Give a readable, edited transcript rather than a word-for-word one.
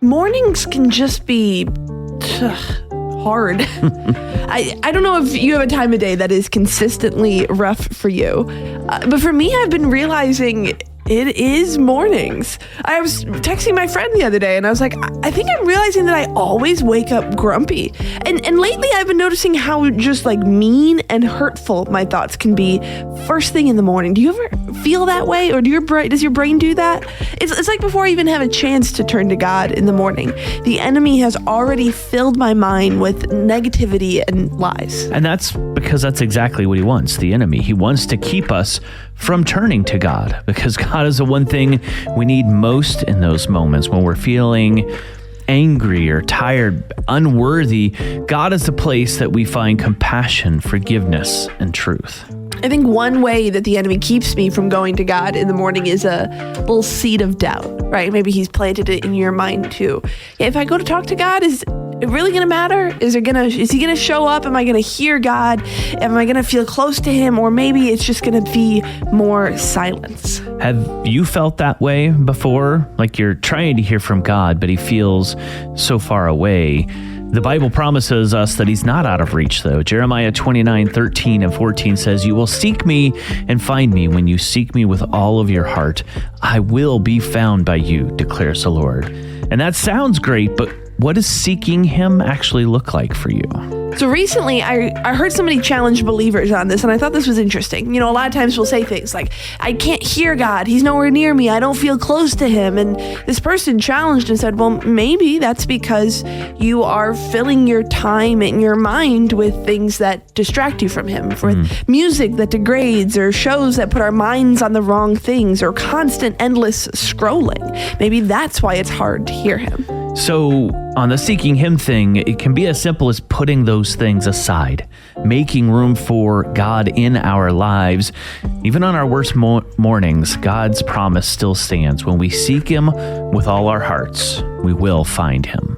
mornings can just be hard. I don't know if you have a time of day that is consistently rough for you, but for me, I've been realizing it is mornings. I was texting my friend the other day and I was like, I think I'm realizing that I always wake up grumpy. And lately I've been noticing how just like mean and hurtful my thoughts can be first thing in the morning. Do you ever feel that way? Or does your brain do that? It's like before I even have a chance to turn to God in the morning, the enemy has already filled my mind with negativity and lies. And that's because that's exactly what he wants, the enemy. He wants to keep us from turning to God, because God is the one thing we need most in those moments when we're feeling angry or tired, unworthy. God is the place that we find compassion, forgiveness, and truth. I think one way that the enemy keeps me from going to God in the morning is a little seed of doubt, right? Maybe he's planted it in your mind too. If I go to talk to God, is it really going to matter? Is he going to show up? Am I going to hear God? Am I going to feel close to him? Or maybe it's just going to be more silence. Have you felt that way before? Like you're trying to hear from God, but he feels so far away. The Bible promises us that he's not out of reach, though. Jeremiah 29:13 and 14 says, "You will seek me and find me when you seek me with all of your heart. I will be found by you, declares the Lord." And that sounds great, but what does seeking him actually look like for you? So recently, I heard somebody challenge believers on this, and I thought this was interesting. You know, a lot of times we'll say things like, I can't hear God. He's nowhere near me. I don't feel close to him. And this person challenged and said, well, maybe that's because you are filling your time and your mind with things that distract you from him, for music that degrades, or shows that put our minds on the wrong things, or constant, endless scrolling. Maybe that's why it's hard to hear him. So on the seeking him thing, it can be as simple as putting those things aside, making room for God in our lives. Even on our worst mornings, God's promise still stands. When we seek him with all our hearts, we will find him.